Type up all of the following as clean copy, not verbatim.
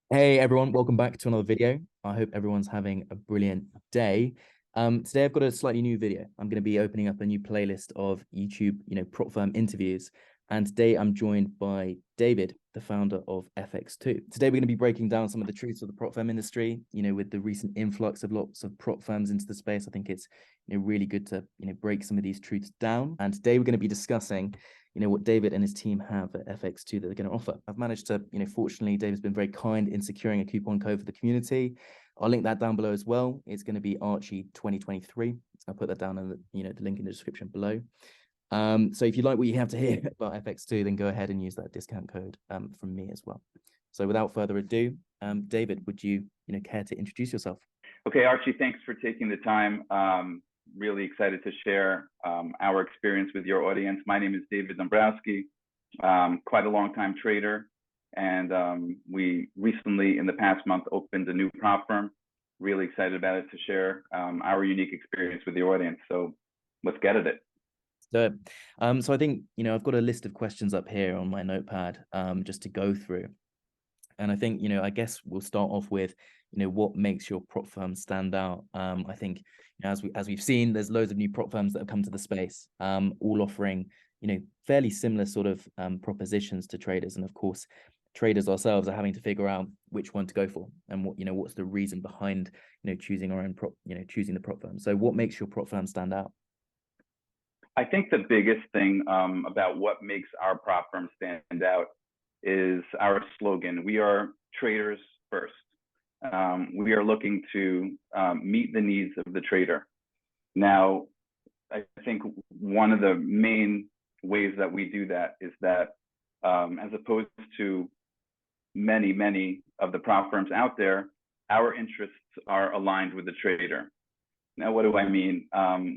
Hey everyone, welcome back to another video. I hope everyone's having a brilliant day. Today I've got a slightly new video. I'm going to be opening up a new playlist of YouTube, prop firm interviews. And today I'm joined by David, the founder of FX2. Today we're going to be breaking down some of the truths of the prop firm industry, with the recent influx of lots of prop firms into the space. I think it's, really good to, break some of these truths down. And today we're going to be discussing what David and his team have at FX2 that they're going to offer. I've managed to, fortunately, David's been very kind in securing a coupon code for the community. I'll link that down below as well. It's going to be Archie 2023. I'll put that down in the link in the description below. So if you like what you have to hear about FX2, then go ahead and use that discount code from me as well. So without further ado, David, would you, care to introduce yourself? Okay, Archie, thanks for taking the time. Really excited to share our experience with your audience. My name is David Dombrowsky, quite a long-time trader. And we recently, in the past month, opened a new prop firm. Really excited about it to share our unique experience with the audience. So let's get at it. So I think, I've got a list of questions up here on my notepad just to go through. And I think, I guess we'll start off with, what makes your prop firm stand out? I think, as we've seen, there's loads of new prop firms that have come to the space, all offering, fairly similar sort of propositions to traders. And of course, traders ourselves are having to figure out which one to go for and what's the reason behind, choosing our own choosing the prop firm. So what makes your prop firm stand out? I think the biggest thing about what makes our prop firm stand out is our slogan. We are traders first. We are looking to meet the needs of the trader. Now, I think one of the main ways that we do that is that as opposed to many of the prop firms out there, our interests are aligned with the trader. Now, what do I mean?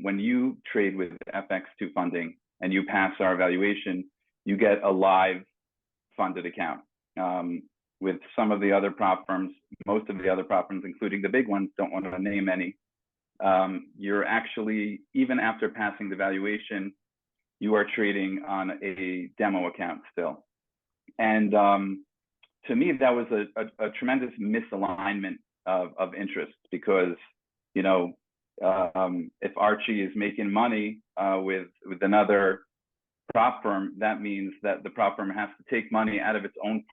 When you trade with FX2 Funding and you pass our evaluation, you get a live funded account. With some of the other prop firms, most of the other prop firms, including the big ones, don't want to name any, you're actually, even after passing the valuation, you are trading on a demo account still. And to me, that was a tremendous misalignment of interest because, if Archie is making money with another prop firm, that means that the prop firm has to take money out of its own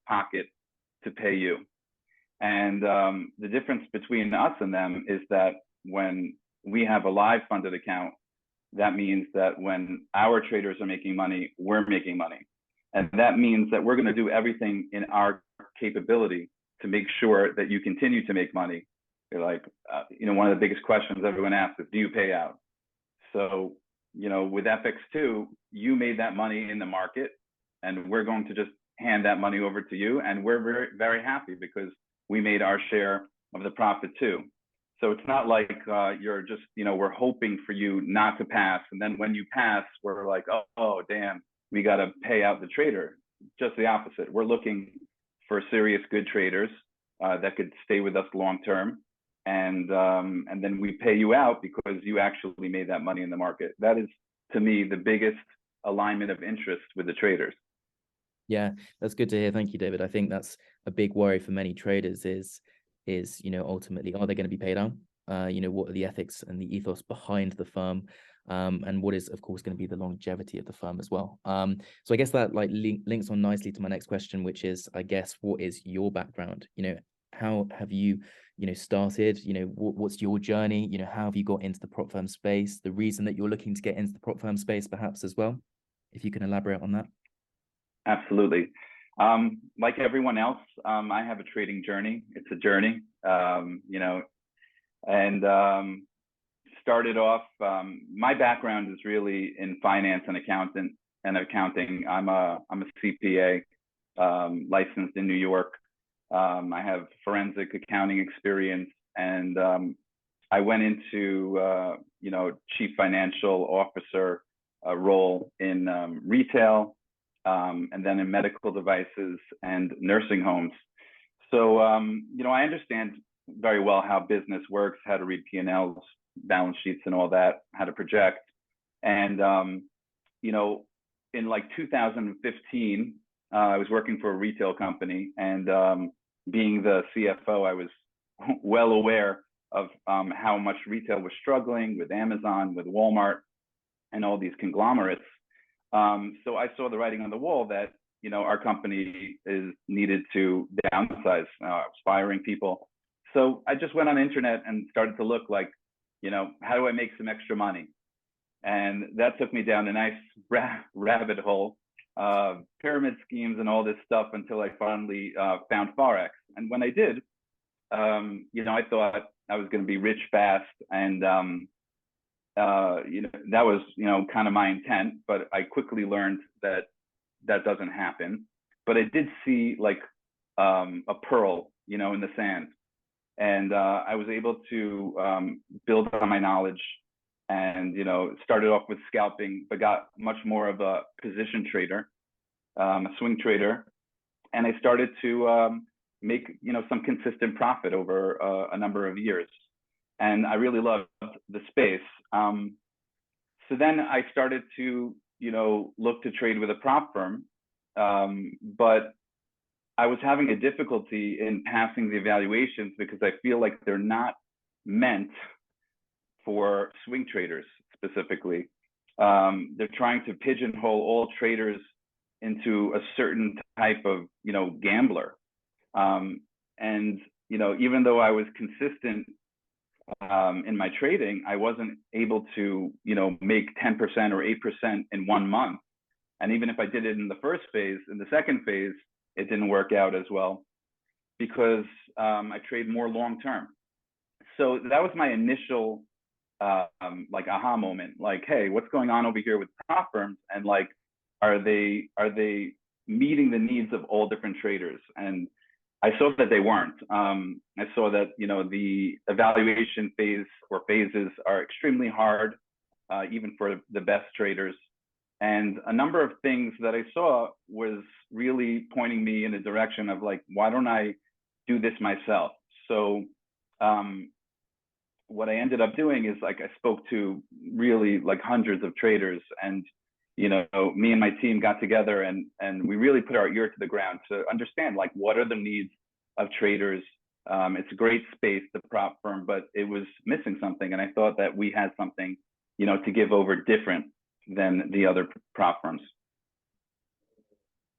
pocket to pay you. And the difference between us and them is that when we have a live funded account, that means that when our traders are making money, we're making money. And that means that we're going to do everything in our capability to make sure that you continue to make money. You're like, one of the biggest questions everyone asks is, do you pay out? So, with FX2, you made that money in the market, and we're going to just hand that money over to you. And we're very, very happy because we made our share of the profit too. So it's not like you're just, we're hoping for you not to pass. And then when you pass, we're like, oh damn, we got to pay out the trader. Just the opposite. We're looking for serious, good traders that could stay with us long term. And then we pay you out because you actually made that money in the market. That is, to me, the biggest alignment of interest with the traders. Yeah, that's good to hear. Thank you, David. I think that's a big worry for many traders is ultimately, are they going to be paid out? What are the ethics and the ethos behind the firm? And what is, of course, going to be the longevity of the firm as well. So I guess that links on nicely to my next question, which is, I guess, what is your background? How have you, started? What's your journey? How have you got into the prop firm space? The reason that you're looking to get into the prop firm space, perhaps as well, if you can elaborate on that. Absolutely. Like everyone else, I have a trading journey. It's a journey, and started off. My background is really in finance and accounting. I'm a CPA, licensed in New York. I have forensic accounting experience, and I went into chief financial officer role in retail. And then in medical devices and nursing homes. So, I understand very well how business works, how to read P&Ls, balance sheets and all that, how to project. And, in like 2015, I was working for a retail company, and being the CFO, I was well aware of how much retail was struggling with Amazon, with Walmart, and all these conglomerates. So I saw the writing on the wall that, you know, our company is needed to downsize, firing people. So I just went on the internet and started to look like, you know, how do I make some extra money? And that took me down a nice rabbit hole, pyramid schemes and all this stuff, until I finally found forex. And when I did, you know, I thought I was going to be rich fast, and you know, that was, you know, kind of my intent. But I quickly learned that that doesn't happen. But I did see like a pearl, you know, in the sand, and I was able to build on my knowledge, and, you know, started off with scalping, but got much more of a position trader, a swing trader, and I started to make, you know, some consistent profit over a number of years, and I really loved the space. So then I started to, you know, look to trade with a prop firm, but I was having a difficulty in passing the evaluations because I feel like they're not meant for swing traders specifically. They're trying to pigeonhole all traders into a certain type of, you know, gambler. And, you know, even though I was consistent in my trading, I wasn't able to, you know, make 10% or 8% in 1 month. And even if I did it in the first phase, in the second phase, it didn't work out as well, because I trade more long term. So that was my initial like aha moment, like, hey, what's going on over here with prop firms, and like, are they meeting the needs of all different traders? And I saw that they weren't. I saw that, you know, the evaluation phase or phases are extremely hard, even for the best traders. And a number of things that I saw was really pointing me in a direction of like, why don't I do this myself? So what I ended up doing is, like, I spoke to really like hundreds of traders, and, you know, me and my team got together and we really put our ear to the ground to understand, like, what are the needs of traders. It's a great space, the prop firm, but it was missing something. And I thought that we had something, you know, to give over different than the other prop firms.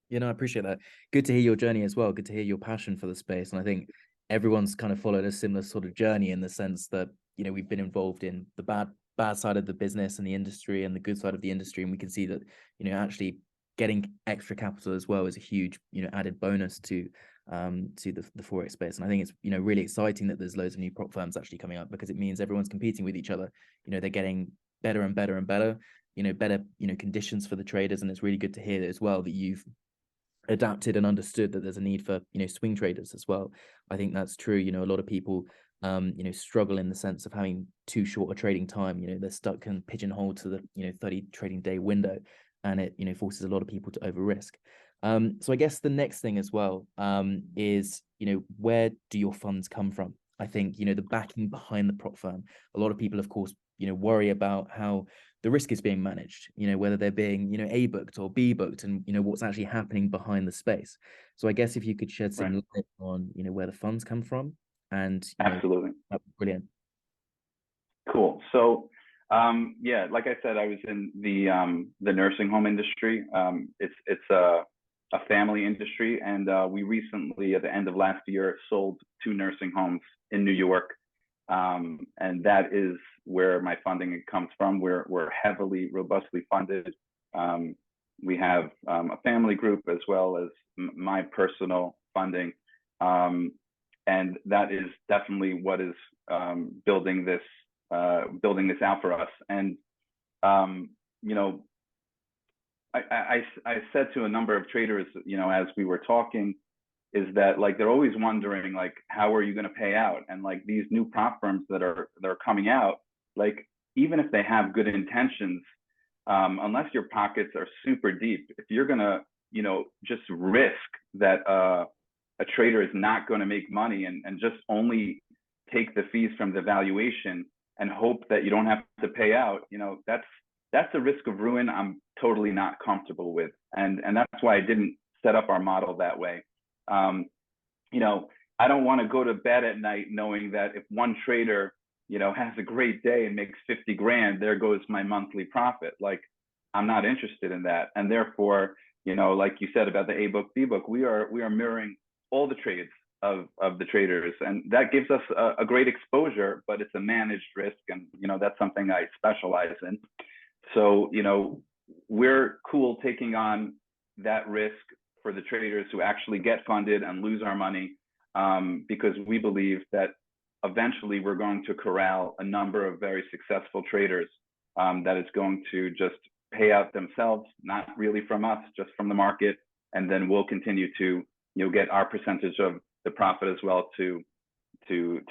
You know, I appreciate that. Good to hear your journey as well. Good to hear your passion for the space. And I think everyone's kind of followed a similar sort of journey, in the sense that, you know, we've been involved in the bad side of the business and the industry, and the good side of the industry. And we can see that, you know, actually getting extra capital as well is a huge, you know, added bonus to the forex space. And I think it's, you know, really exciting that there's loads of new prop firms actually coming up, because it means everyone's competing with each other. You know, they're getting better and better and better, you know, better, you know, conditions for the traders. And it's really good to hear as well that you've adapted and understood that there's a need for, you know, swing traders as well. I think that's true. You know, a lot of people you know, struggle in the sense of having too short a trading time. You know, they're stuck and pigeonholed to the, you know, 30 trading day window, and it, you know, forces a lot of people to over risk. So I guess the next thing as well is, you know, where do your funds come from? I think, you know, the backing behind the prop firm. A lot of people, of course, you know, worry about how the risk is being managed, you know, whether they're being, you know, A booked or B booked, and, you know, what's actually happening behind the space. So I guess if you could shed some light on, you know, where the funds come from, and, you know, Absolutely. that'd be brilliant. Cool. So yeah, like I said, I was in the nursing home industry. It's a family industry, and we recently, at the end of last year, sold 2 nursing homes in New York. And that is where my funding comes from. We're heavily, robustly funded. We have a family group as well as my personal funding. And that is definitely what is building this out for us. And you know, I said to a number of traders, you know, as we were talking, is that, like, they're always wondering, like, how are you going to pay out? And like, these new prop firms that are coming out, like, even if they have good intentions, unless your pockets are super deep, if you're going to, you know, just risk that a trader is not going to make money, and just only take the fees from the valuation and hope that you don't have to pay out, you know, that's a risk of ruin I'm totally not comfortable with. And that's why I didn't set up our model that way. I don't want to go to bed at night knowing that if one trader, has a great day and makes 50 grand, there goes my monthly profit. Like, I'm not interested in that. And therefore, like you said about the A book, B book, we are mirroring all the trades of the traders. And that gives us a great exposure, but it's a managed risk. And, that's something I specialize in. So, we're cool taking on that risk for the traders who actually get funded and lose our money, because we believe that eventually we're going to corral a number of very successful traders, that it's going to just pay out themselves, not really from us, just from the market. And then we'll continue to, get our percentage of the profit as well to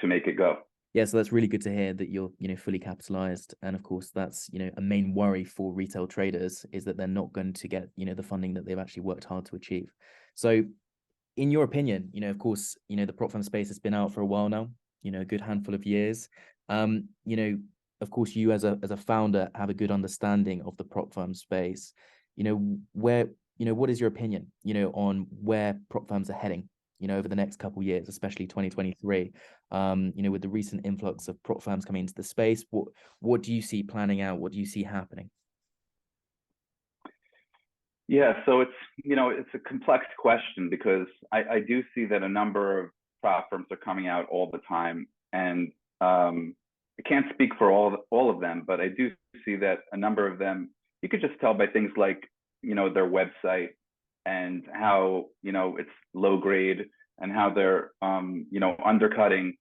make it go. Yeah, so that's really good to hear that you're, fully capitalized. And of course, that's, a main worry for retail traders is that they're not going to get, the funding that they've actually worked hard to achieve. So in your opinion, of course, the prop firm space has been out for a while now, a good handful of years. Of course, you as a founder have a good understanding of the prop firm space. What is your opinion, on where prop firms are heading, over the next couple of years, especially 2023, with the recent influx of prop firms coming into the space? What do you see planning out? What do you see happening? Yeah, so it's a complex question, because I do see that a number of prop firms are coming out all the time, and I can't speak for all of them, but I do see that a number of them, you could just tell by things like their website and how it's low grade, and how they're undercutting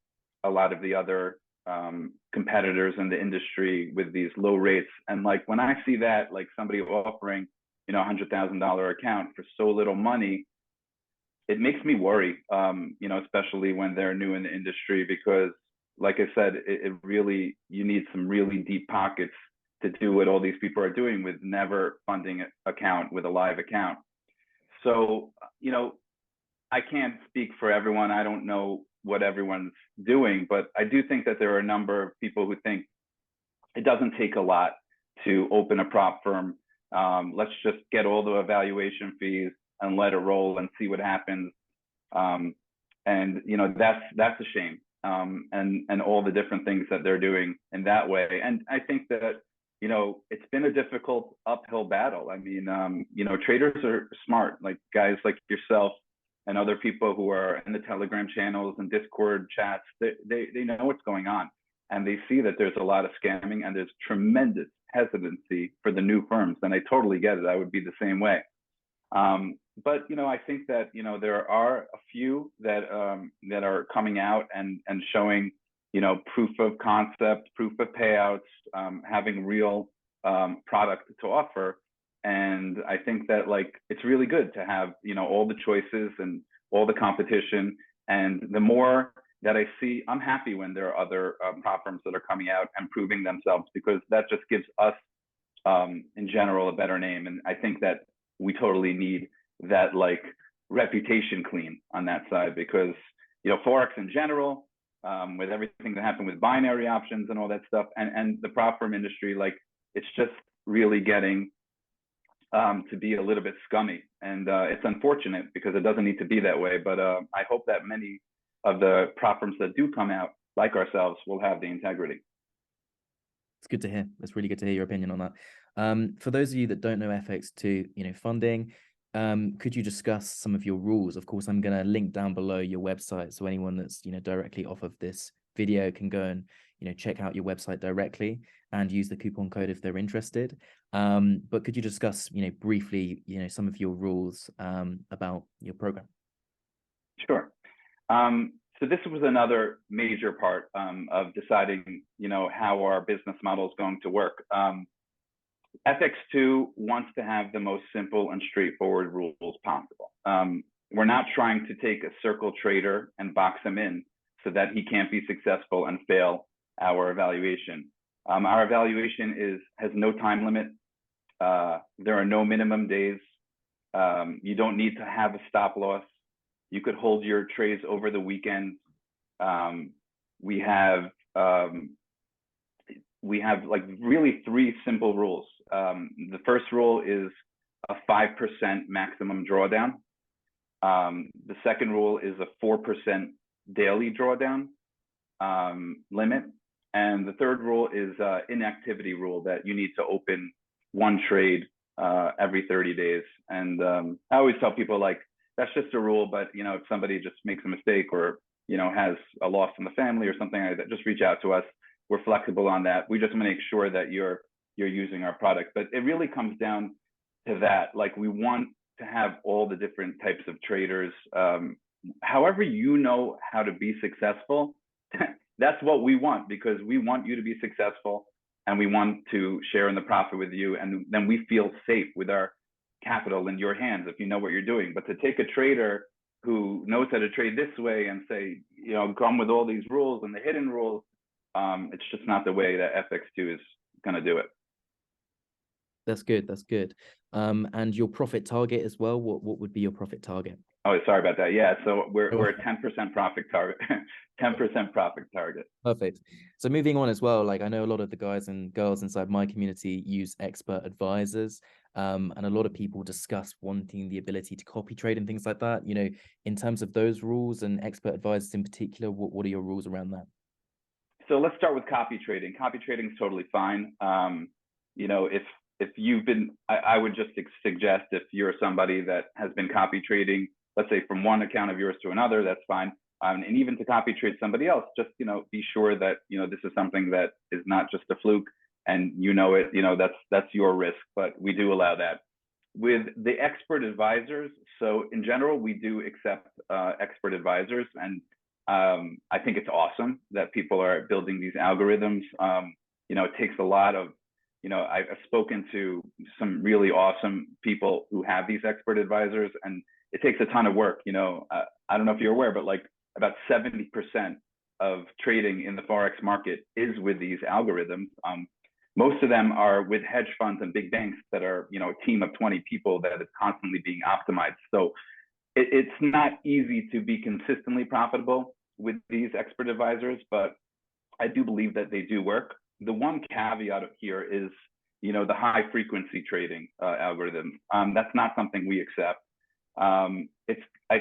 a lot of the other competitors in the industry with these low rates. And like, when I see that, like somebody offering $100,000 account for so little money, it makes me worry, especially when they're new in the industry, because like I said, it really, you need some really deep pockets to do what all these people are doing with never funding an account with a live account. So, I can't speak for everyone. I don't know what everyone's doing, but I do think that there are a number of people who think it doesn't take a lot to open a prop firm. Let's just get all the evaluation fees and let it roll and see what happens. And that's a shame. And all the different things that they're doing in that way. And I think that it's been a difficult uphill battle. I mean, traders are smart, like guys like yourself and other people who are in the Telegram channels and Discord chats. They know what's going on, and they see that there's a lot of scamming, and there's tremendous hesitancy for the new firms. And I totally get it. I would be the same way. But I think that there are a few that are coming out and showing proof of concept, proof of payouts, having real product to offer. And I think that it's really good to have all the choices and all the competition. And the more that I see, I'm happy when there are other prop firms that are coming out and proving themselves, because that just gives us in general a better name. And I think that we totally need that reputation clean on that side, because forex in general, with everything that happened with binary options and all that stuff, and the prop firm industry, it's just really getting to be a little bit scummy. And it's unfortunate, because it doesn't need to be that way. But I hope that many of the prop firms that do come out, like ourselves, will have the integrity. It's good to hear. It's really good to hear your opinion on that. For those of you that don't know FX2 funding, could you discuss some of your rules? Of course, I'm going to link down below your website, so anyone that's directly off of this video can go and check out your website directly and use the coupon code if they're interested. But could you discuss briefly some of your rules about your program? Sure. So this was another major part of deciding how our business model is going to work. FX2 wants to have the most simple and straightforward rules possible. We're not trying to take a circle trader and box him in so that he can't be successful and fail our evaluation. Our evaluation has no time limit. There are no minimum days. You don't need to have a stop loss. You could hold your trades over the weekend. We have really three simple rules. The first rule is a 5% maximum drawdown. The second rule is a 4% daily drawdown limit. And the third rule is inactivity rule, that you need to open one trade every 30 days. And I always tell people, like, that's just a rule, but if somebody just makes a mistake or has a loss in the family or something like that, just reach out to us. We're flexible on that. We just make sure that you're using our product. But it really comes down to that. Like, we want to have all the different types of traders. However, how to be successful, that's what we want, because we want you to be successful and we want to share in the profit with you. And then we feel safe with our capital in your hands if you know what you're doing. But to take a trader who knows how to trade this way and say, come with all these rules and the hidden rules, it's just not the way that FX2 is going to do it. That's good. That's good. And your profit target as well. What would be your profit target? Oh, sorry about that. Yeah, so we're a 10% profit target, 10% profit target. Perfect. So moving on as well, like, I know a lot of the guys and girls inside my community use expert advisors, and a lot of people discuss wanting the ability to copy trade and things like that. In terms of those rules and expert advisors in particular, what are your rules around that? So let's start with copy trading. Copy trading is totally fine. If you've been, I would just suggest, if you're somebody that has been copy trading, let's say from one account of yours to another, that's fine. And even to copy trade somebody else, just, be sure that, this is something that is not just a fluke and it, that's your risk, but we do allow that. With the expert advisors, so in general, we do accept expert advisors, and I think it's awesome that people are building these algorithms. It takes a lot of, I've spoken to some really awesome people who have these expert advisors, and it takes a ton of work. I don't know if you're aware, but like about 70% of trading in the forex market is with these algorithms. Most of them are with hedge funds and big banks that are, a team of 20 people that is constantly being optimized. So it's not easy to be consistently profitable with these expert advisors, but I do believe that they do work. The one caveat here is, the high frequency trading algorithm. That's not something we accept. I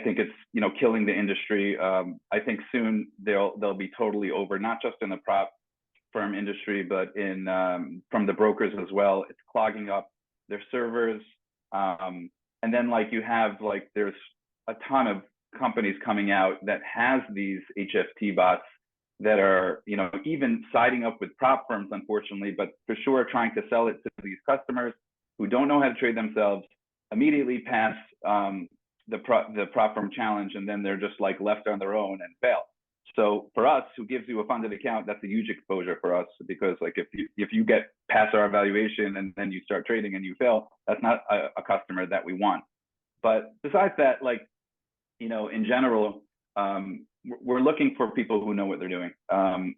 think it's, killing the industry. I think soon they'll be totally over, not just in the prop firm industry, but from the brokers as well. It's clogging up their servers. And then there's a ton of companies coming out that has these HFT bots that are, even siding up with prop firms, unfortunately, but for sure trying to sell it to these customers who don't know how to trade themselves, immediately pass the prop firm challenge, and then they're just left on their own and fail. So for us, who gives you a funded account, that's a huge exposure for us, because if you get past our evaluation and then you start trading and you fail, that's not a customer that we want. But besides that, in general, we're looking for people who know what they're doing, so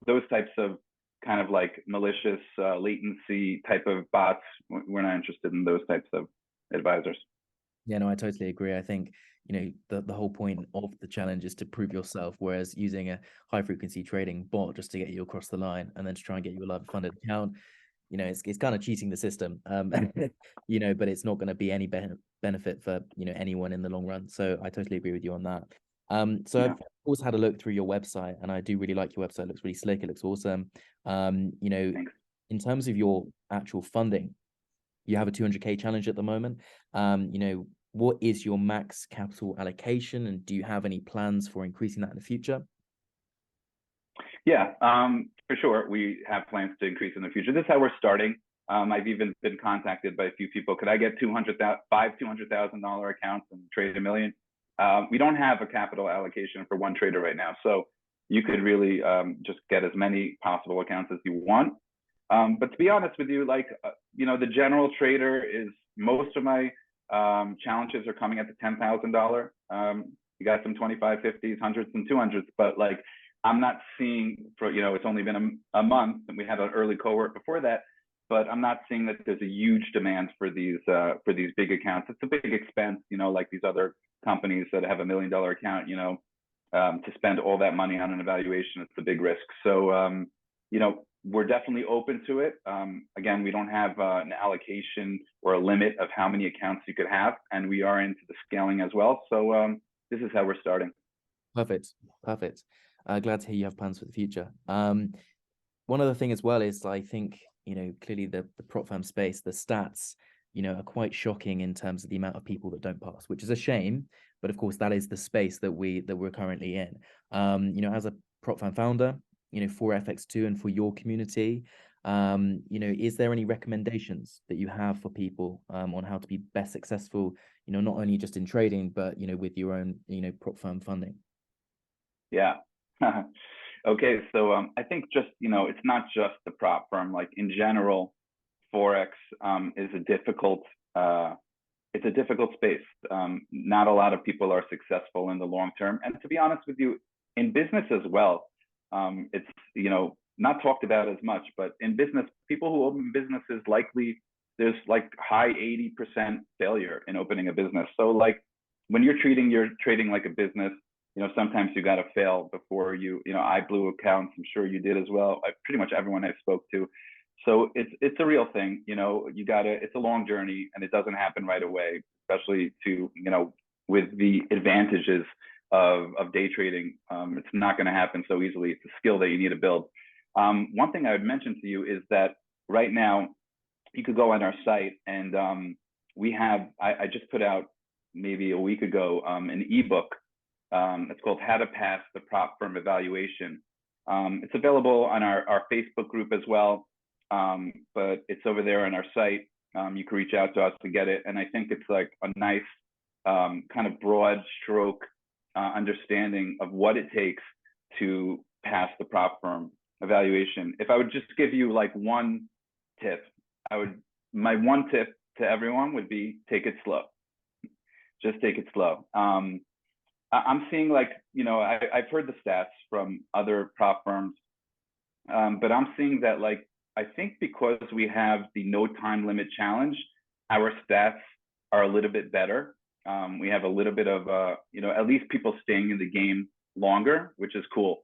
those types of kind of malicious latency type of bots, we're not interested in those types of advisors. Yeah, no, I totally agree. I think, the whole point of the challenge is to prove yourself, whereas using a high frequency trading bot just to get you across the line and then to try and get you a live funded account, it's kind of cheating the system, but it's not going to be any benefit for, anyone in the long run. So I totally agree with you on that. So yeah. I've also had a look through your website, and I do really like your website. It looks really slick. It looks awesome. Thanks. In terms of your actual funding, you have a 200K challenge at the moment. What is your max capital allocation, and do you have any plans for increasing that in the future? Yeah, for sure. We have plans to increase in the future. This is how we're starting. I've even been contacted by a few people. Could I get $200,000 accounts and trade $1 million? We don't have a capital allocation for one trader right now, so you could really just get as many possible accounts as you want. But to be honest with you, the general trader is, most of my challenges are coming at the $10,000. You got some 25, 50s, 100s, and 200s, but I'm not seeing, it's only been a month, and we had an early cohort before that, but I'm not seeing that there's a huge demand for these big accounts. It's a big expense, like these other companies that have $1 million account, to spend all that money on an evaluation, it's a big risk. So, we're definitely open to it. Again, we don't have an allocation or a limit of how many accounts you could have, and we are into the scaling as well. So this is how we're starting. Perfect. Perfect. Glad to hear you have plans for the future. One other thing as well is, I think, clearly the prop firm space, the stats, are quite shocking in terms of the amount of people that don't pass, which is a shame. But of course, that is the space that we're currently in. As a prop firm founder, for FX2 and for your community, is there any recommendations that you have for people on how to be best successful, not only just in trading, but with your own, prop firm funding? Yeah. Okay. So I think just, it's not just the prop firm. Like in general, forex is a difficult it's a difficult space. Not a lot of people are successful in the long term. And to be honest with you, in business as well, it's, not talked about as much, but in business, people who open businesses, likely there's like high 80% failure in opening a business. So like when you're trading like a business, sometimes you got to fail before I blew accounts. I'm sure you did as well. Pretty much everyone I spoke to. So it's a real thing, it's a long journey, and it doesn't happen right away, especially with the advantages of day trading. It's not going to happen so easily. It's a skill that you need to build. One thing I would mention to you is that right now you could go on our site, and I just put out maybe a week ago an ebook. It's called How to Pass the Prop Firm Evaluation. It's available on our Facebook group as well. But it's over there on our site. You can reach out to us to get it. And I think it's like a nice kind of broad stroke understanding of what it takes to pass the prop firm evaluation. If I would just give you like one tip, my one tip to everyone would be take it slow. Just take it slow. I'm seeing like, I've heard the stats from other prop firms, but I'm seeing that like, I think because we have the no time limit challenge, our stats are a little bit better. We have a little bit of, at least people staying in the game longer, which is cool.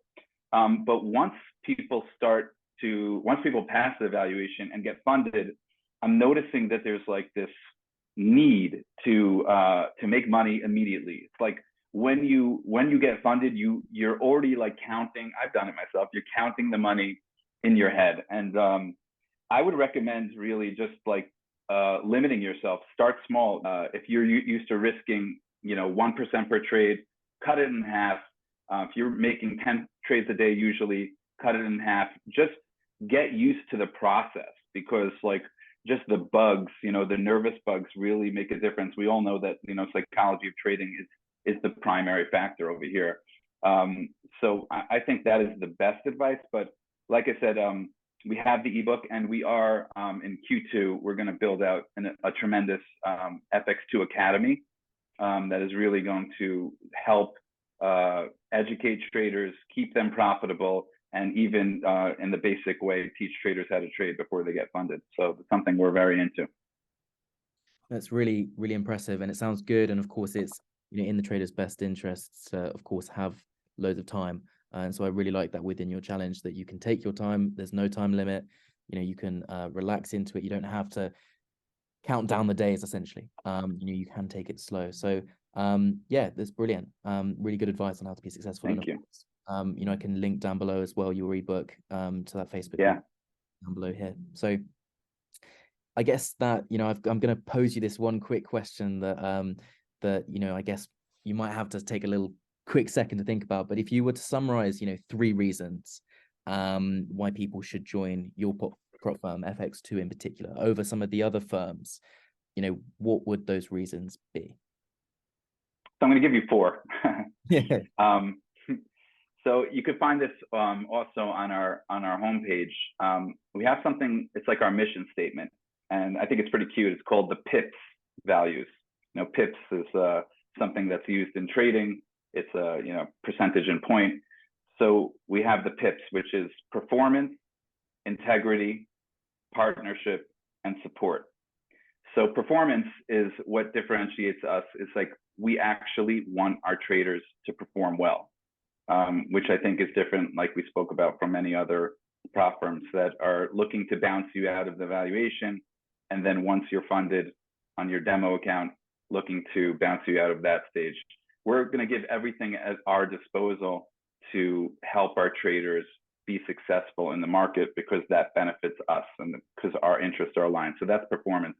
But once people pass the evaluation and get funded, I'm noticing that there's like this need to make money immediately. It's like when you get funded, you're already like counting. I've done it myself. You're counting the money in your head. And I would recommend really just like limiting yourself. Start small. If you're used to risking, 1% per trade, cut it in half. If you're making 10 trades a day, usually cut it in half. Just get used to the process, because like just the bugs, the nervous bugs really make a difference. We all know that, psychology of trading is the primary factor over here. So I think that is the best advice. But like I said, we have the ebook, and we are in Q2, we're going to build out a tremendous FX2 Academy that is really going to help educate traders, keep them profitable, and even in the basic way, teach traders how to trade before they get funded. So it's something we're very into. That's really, really impressive, and it sounds good. And of course, it's in the trader's best interests to, of course, have loads of time. And so I really like that within your challenge, that you can take your time. There's no time limit. You can relax into it. You don't have to count down the days, essentially. You can take it slow. So yeah, that's brilliant. Really good advice on how to be successful. Thank you. I can link down below as well your ebook to that Facebook group down below here. So I guess that I'm going to pose you this one quick question that I guess you might have to take a little quick second to think about. But if you were to summarize 3 reasons why people should join your prop firm, FX2 in particular, over some of the other firms, what would those reasons be? So I'm going to give you 4. Yeah. So you could find this also on our homepage. We have something, it's like our mission statement, and I think it's pretty cute. It's called the PIPS values. PIPS is something that's used in trading. It's a percentage and point. So we have the PIPS, which is performance, integrity, partnership, and support. So performance is what differentiates us. It's like we actually want our traders to perform well, which I think is different, like we spoke about, from many other prop firms that are looking to bounce you out of the valuation, and then once you're funded on your demo account, looking to bounce you out of that stage. We're going to give everything at our disposal to help our traders be successful in the market, because that benefits us and because our interests are aligned. So that's performance.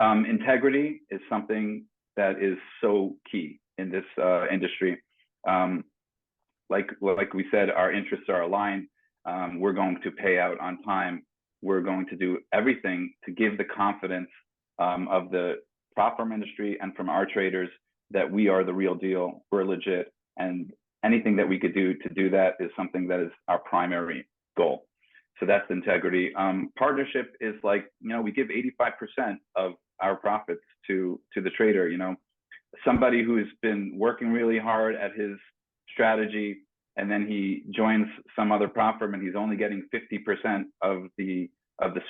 Integrity is something that is so key in this industry. Like we said, our interests are aligned. We're going to pay out on time. We're going to do everything to give the confidence of the prop firm industry and from our traders that we are the real deal, we're legit, and anything that we could do to do that is something that is our primary goal. So that's integrity. Partnership is like, we give 85% of our profits to the trader. Somebody who's been working really hard at his strategy, and then he joins some other prop firm and he's only getting 50% of the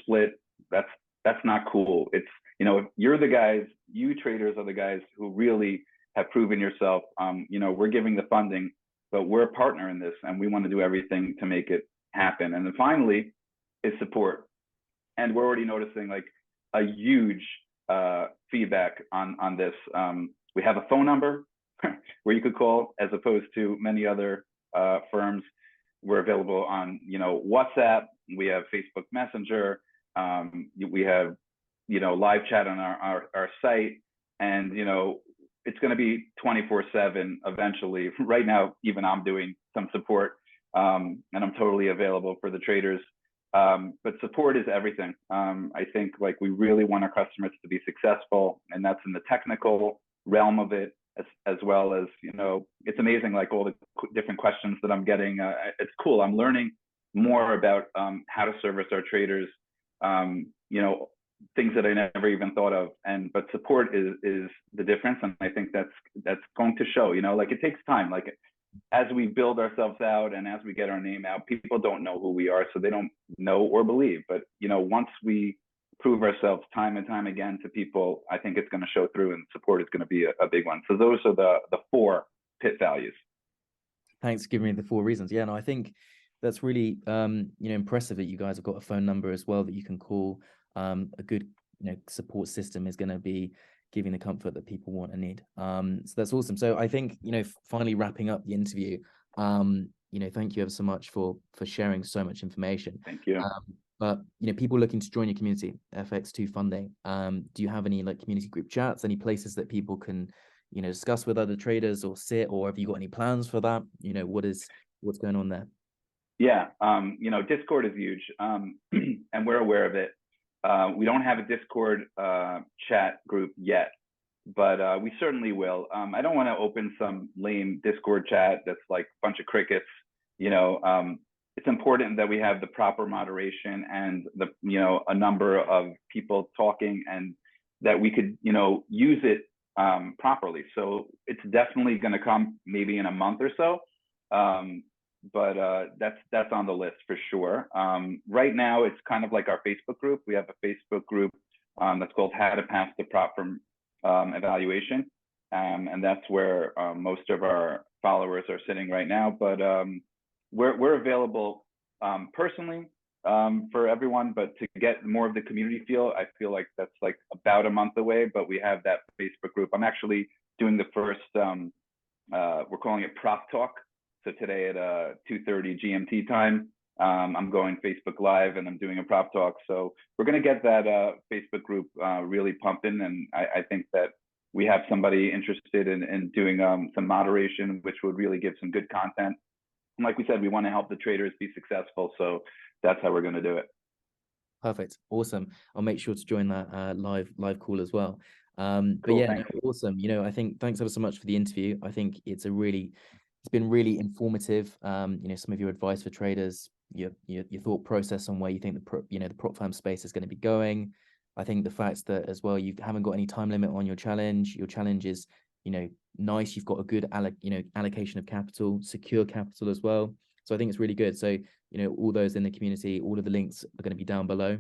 split. That's not cool. It's, if you're the guys, you traders are the guys who really have proven yourself. We're giving the funding, but we're a partner in this, and we want to do everything to make it happen. And then finally is support. And we're already noticing like a huge feedback on this. We have a phone number where you could call, as opposed to many other firms. We're available on, WhatsApp. We have Facebook Messenger. We have, live chat on our site, and, it's going to be 24/7 eventually. Right now, even I'm doing some support, and I'm totally available for the traders. But support is everything. I think like we really want our customers to be successful, and that's in the technical realm of it, as well as, it's amazing, like all the different questions that I'm getting. It's cool. I'm learning more about how to service our traders, things that I never even thought of. But support is the difference. And I think that's going to show, like it takes time. Like as we build ourselves out and as we get our name out, people don't know who we are, so they don't know or believe. But, once we prove ourselves time and time again to people, I think it's going to show through, and support is going to be a big one. So those are the 4 pit values. Thanks for giving me the 4 reasons. Yeah, no, I think that's really, impressive that you guys have got a phone number as well that you can call. A good, support system is going to be giving the comfort that people want and need. So that's awesome. So I think, finally wrapping up the interview, thank you ever so much for sharing so much information. Thank you. But people looking to join your community, FX2 Funding, do you have any like community group chats, any places that people can, discuss with other traders or sit, or have you got any plans for that? What's going on there? Yeah, Discord is huge, and we're aware of it. We don't have a Discord chat group yet, but we certainly will. I don't want to open some lame Discord chat that's like a bunch of crickets. It's important that we have the proper moderation and a number of people talking, and that we could use it properly. So it's definitely going to come maybe in a month or so. But that's on the list for sure. Right now, it's kind of like our Facebook group. We have a Facebook group that's called How to Pass the Prop Firm Evaluation, and that's where most of our followers are sitting right now. But we're available personally for everyone. But to get more of the community feel, I feel like that's like about a month away. But we have that Facebook group. I'm actually doing the first. We're calling it Prop Talk. So today at 2:30 GMT time, I'm going Facebook Live and I'm doing a prop talk. So we're going to get that Facebook group really pumping. And I think that we have somebody interested in doing some moderation, which would really give some good content. And like we said, we want to help the traders be successful. So that's how we're going to do it. Perfect. Awesome. I'll make sure to join that live call as well. Cool, but yeah, thanks. Awesome. I think thanks ever so much for the interview. I think it's been really informative. Some of your advice for traders, your thought process on where you think the prop firm space is going to be going. I think the fact that as well you haven't got any time limit on your challenge. Your challenge is nice. You've got a good allocation of capital, secure capital as well. So I think it's really good. So all those in the community, all of the links are going to be down below.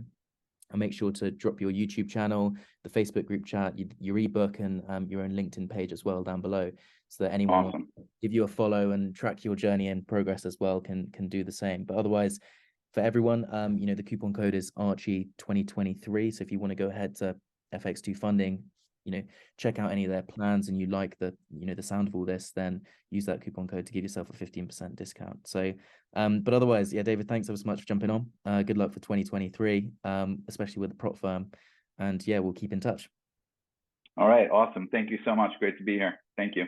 And make sure to drop your YouTube channel, the Facebook group chat, your ebook, and your own LinkedIn page as well down below, so that anyone Awesome. will give you a follow and track your journey and progress as well can do the same. But otherwise, for everyone, you know, the coupon code is Archie2023. So if you want to go ahead to FX2 Funding, you know, check out any of their plans and you like the, you know, the sound of all this, then use that coupon code to give yourself a 15% discount. So, but otherwise, yeah, David, thanks ever so much for jumping on. Good luck for 2023, especially with the prop firm. And yeah, we'll keep in touch. All right, awesome. Thank you so much. Great to be here. Thank you.